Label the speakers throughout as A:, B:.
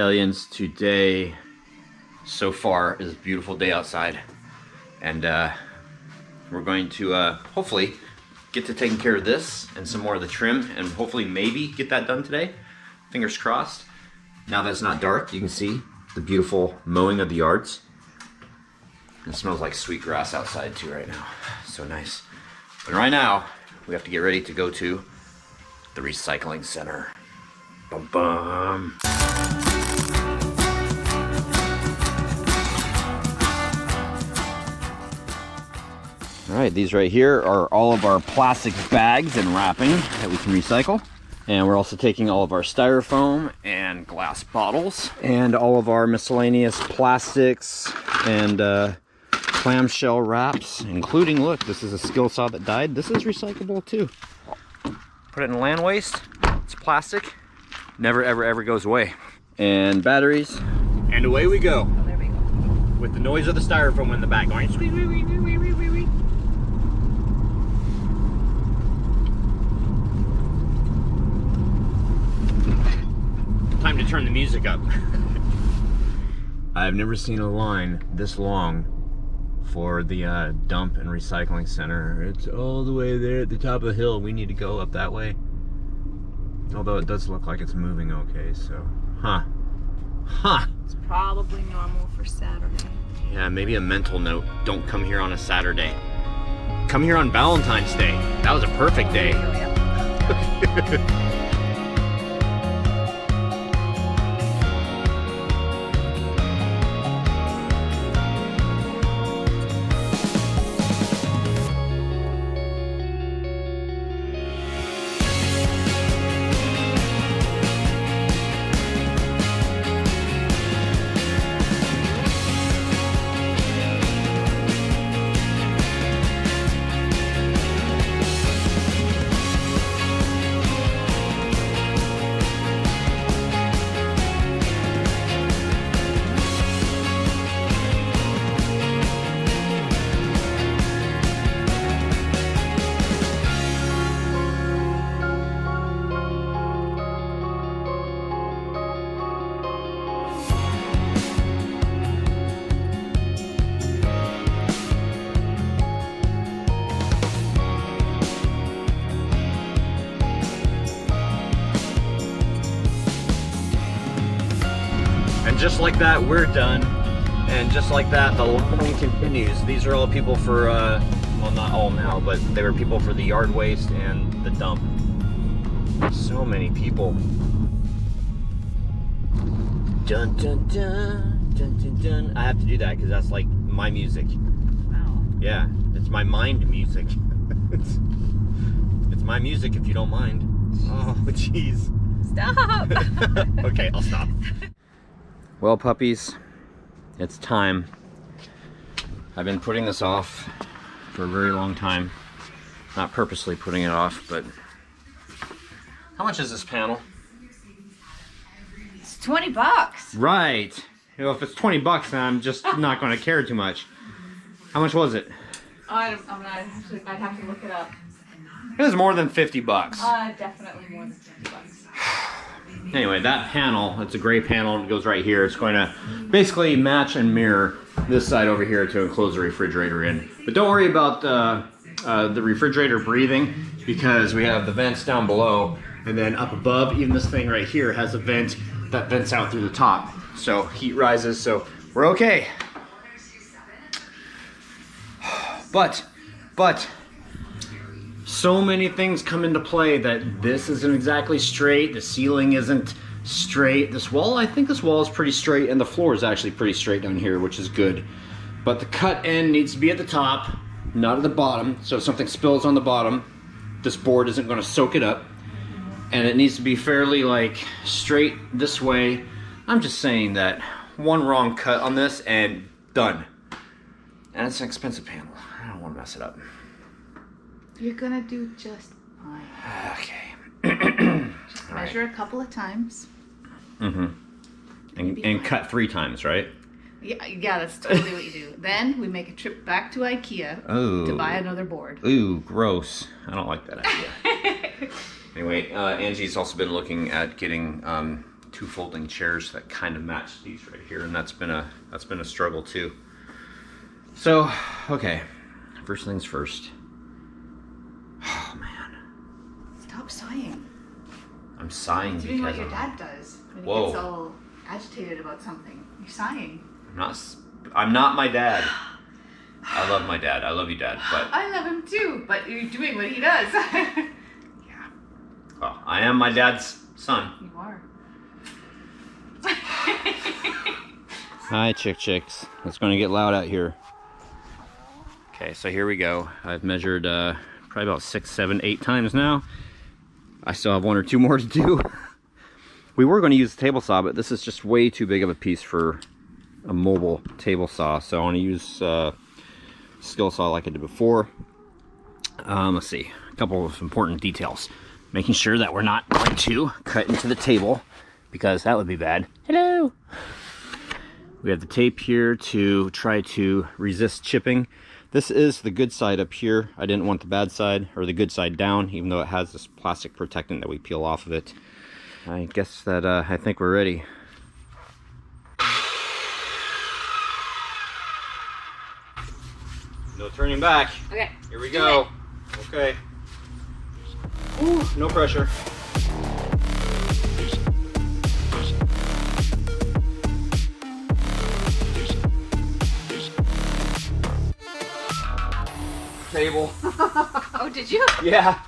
A: Hellions, today so far is a beautiful day outside, and we're going to hopefully get to taking care of this and some more of the trim, and hopefully maybe get that done today. Fingers crossed. Now that it's not dark, you can see the beautiful mowing of the yards. It smells like sweet grass outside too right now. So nice. But right now, we have to get ready to go to the recycling center. Bum bum. All right, these right here are all of our plastic bags and wrapping that we can recycle. And we're also taking all of our styrofoam and glass bottles and all of our miscellaneous plastics and clamshell wraps, including, look, this is a skill saw that died. This is recyclable too. Put it in land waste. It's plastic. Never, ever, ever goes away. And batteries. And away we go.
B: Oh, there we go.
A: With the noise of the styrofoam in the back going. Time to turn the music up. I've never seen a line this long for the dump and recycling center. It's all the way there at the top of the hill. We need to go up that way. Although it does look like it's moving okay, so. Huh.
B: It's probably normal for Saturday.
A: Yeah, maybe a mental note. Don't come here on a Saturday. Come here on Valentine's Day. That was a perfect day. Just like that, we're done. And just like that, the line continues. These are all people for, well, not all now, but they were people for the yard waste and the dump. So many people. Dun dun dun, dun dun dun. I have to do that because that's like my music.
B: Wow.
A: Yeah, it's my mind music. it's my music if you don't mind. Oh, jeez.
B: Stop!
A: Okay, I'll stop. Well, puppies, it's time. I've been putting this off for a very long time. Not purposely putting it off, but how much is this panel?
B: It's 20 bucks.
A: Right. You know, if it's 20 bucks, then I'm just not going to care too much. How much was it?
B: I'd have to look it up.
A: It was more than 50 bucks.
B: Definitely more than 50 bucks.
A: Anyway, that panel, it's a gray panel, it goes right here. It's going to basically match and mirror this side over here to enclose the refrigerator in. But don't worry about the refrigerator breathing, because we have the vents down below, and then up above, even this thing right here has a vent that vents out through the top. So heat rises, so we're okay. But so many things come into play that this isn't exactly straight, the ceiling isn't straight. This wall, I think this wall is pretty straight, and the floor is actually pretty straight down here, which is good. But the cut end needs to be at the top, not at the bottom, so if something spills on the bottom, this board isn't going to soak it up. And it needs to be fairly like straight this way. I'm just saying that one wrong cut on this and done. And it's an expensive panel. I don't want to mess it up.
B: You're gonna do just fine.
A: Okay.
B: Just measure a couple of times.
A: Mm-hmm. And cut 3 times, right?
B: Yeah, that's totally what you do. Then we make a trip back to IKEA to buy another board.
A: Ooh, gross. I don't like that idea. Anyway, Angie's also been looking at getting 2 folding chairs that kind of match these right here, and that's been a struggle too. So, okay, first things first. Oh man.
B: Stop sighing.
A: I'm sighing
B: It's doing
A: because
B: what your dad does when
A: Whoa.
B: he gets all agitated about something. You're sighing.
A: I'm not my dad. I love my dad. I love you, Dad, but
B: I love him too, but you're doing what he does.
A: yeah. Well, I am my dad's son.
B: You are.
A: Hi, chicks. It's going to get loud out here. Okay, so here we go. I've measured probably about 6, 7, 8 times now. I still have 1 or 2 more to do. We were going to use the table saw, but this is just way too big of a piece for a mobile table saw. So I want to use skill saw like I did before. Let's see, a couple of important details. Making sure that we're not going to cut into the table, because that would be bad. Hello! We have the tape here to try to resist chipping. This is the good side up here. I didn't want the bad side, or the good side down, even though it has this plastic protectant that we peel off of it. I guess that I think we're ready. No turning back.
B: Okay.
A: Here we go. Okay. Ooh, no pressure. Table.
B: Oh, did you?
A: Yeah.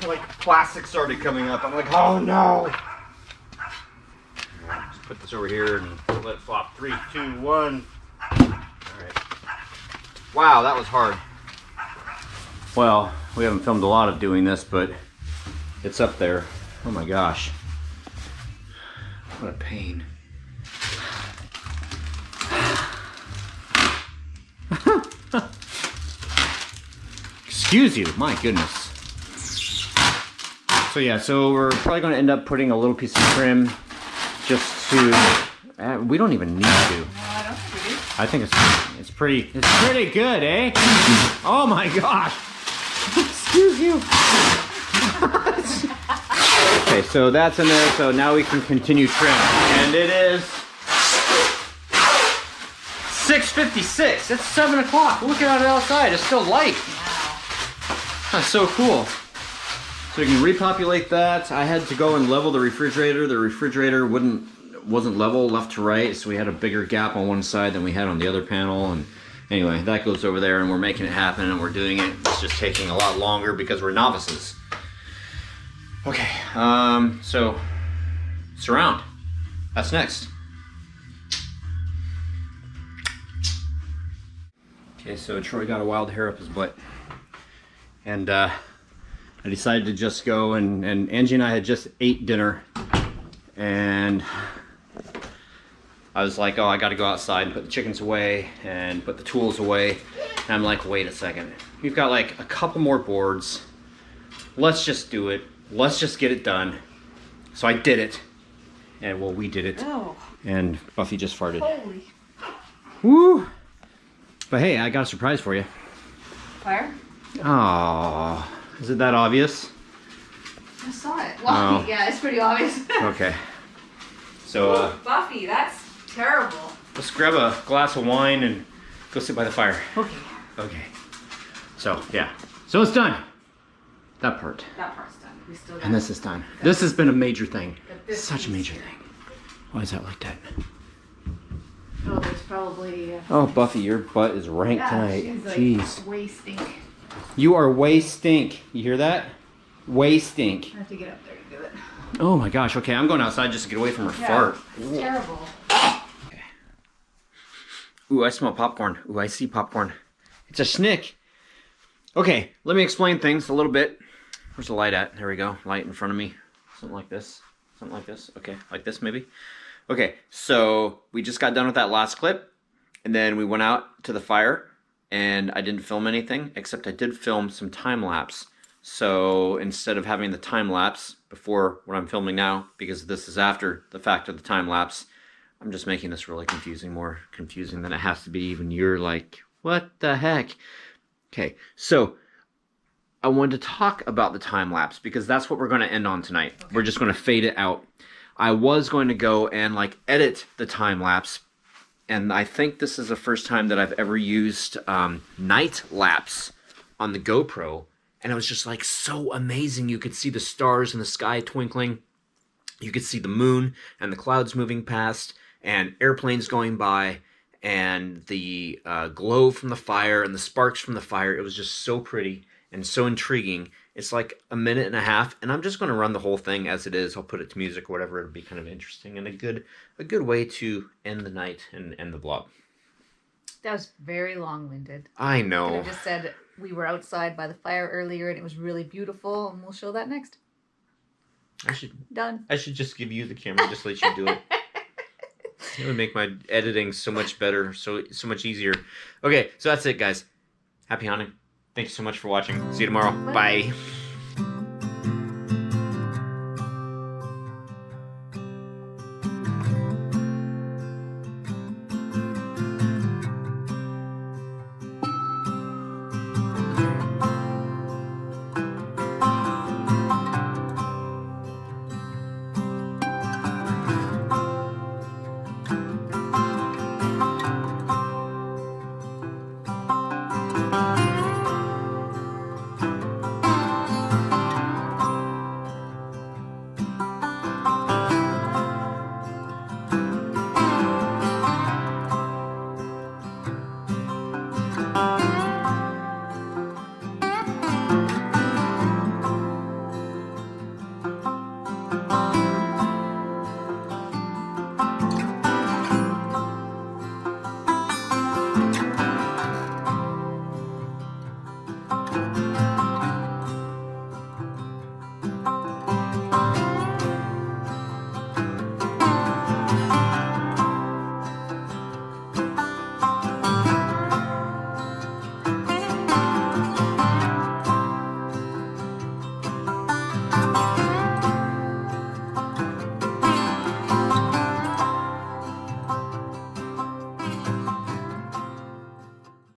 A: Like plastic started coming up. I'm like, oh no. Just put this over here and let it flop. 3, 2, 1. Alright. Wow, that was hard. Well, we haven't filmed a lot of doing this, but it's up there. Oh my gosh. What a pain. Excuse you, my goodness. So yeah, so we're probably going to end up putting a little piece of trim just to, we don't even need to.
B: No, I don't think we do.
A: I think it's pretty good, eh? Oh my gosh. Excuse you. Okay, so that's in there, so now we can continue trim. And it is 6:56. It's 7 o'clock. Look at it outside. It's still light. That's so cool. So you can repopulate that. I had to go and level the refrigerator. The refrigerator wasn't level left to right, so we had a bigger gap on one side than we had on the other panel. And anyway, that goes over there, and we're making it happen, and we're doing it. It's just taking a lot longer because we're novices. Okay, so surround. That's next. Okay, so Troy got a wild hair up his butt. And I decided to just go, and Angie and I had just ate dinner, and I was like, oh, I gotta go outside and put the chickens away and put the tools away. And I'm like, wait a second, we've got like a couple more boards. Let's just do it. Let's just get it done. So I did it, and well, we did it.
B: Oh.
A: And Buffy just farted.
B: Holy.
A: Woo! But hey, I got a surprise for you.
B: Fire?
A: Oh, is it that obvious?
B: I saw it. Well,
A: Oh.
B: yeah, it's pretty obvious.
A: Okay. So,
B: Buffy, that's terrible.
A: let's grab a glass of wine and go sit by the fire.
B: Okay.
A: Okay. So, yeah. So it's done. That part.
B: That part's done. We still got
A: And this is done. This has been a major thing.
B: this
A: Such a
B: piece
A: major
B: here.
A: thing. Why is that like that?
B: Oh, there's probably.
A: Oh, Buffy, your butt is rank tonight.
B: she's like
A: Jeez.
B: way stink.
A: You are way stink. You hear that? Way stink.
B: I have to get up there to do it.
A: Oh my gosh. Okay, I'm going outside just to get away from her fart.
B: It's terrible.
A: Okay. Ooh, I smell popcorn. Ooh, I see popcorn. It's a snick. Okay, let me explain things a little bit. Where's the light at? There we go. Light in front of me. Something like this. Something like this. Okay, like this maybe. Okay, so we just got done with that last clip, and then we went out to the fire, and I didn't film anything, except I did film some time lapse. So instead of having the time lapse before what I'm filming now, because this is after the fact of the time lapse, I'm just making this really confusing, more confusing than it has to be. Even you're like, what the heck? Okay, so I wanted to talk about the time lapse because that's what we're going to end on tonight. Okay. We're just going to fade it out. I was going to go and like edit the time lapse, and I think this is the first time that I've ever used night lapse on the GoPro, and it was just like so amazing. You could see the stars in the sky twinkling. You could see the moon and the clouds moving past, and airplanes going by, and the glow from the fire and the sparks from the fire. It was just so pretty and so intriguing. It's like a minute and a half, and I'm just going to run the whole thing as it is. I'll put it to music or whatever. It'll be kind of interesting and a good way to end the night and end the vlog.
B: That was very long-winded.
A: I know.
B: I just said we were outside by the fire earlier, and it was really beautiful, and we'll show that next. Done.
A: I should just give you the camera, just let you do it. It would make my editing so much better, so much easier. Okay, so that's it, guys. Happy hunting. Thank you so much for watching. See you tomorrow. Bye.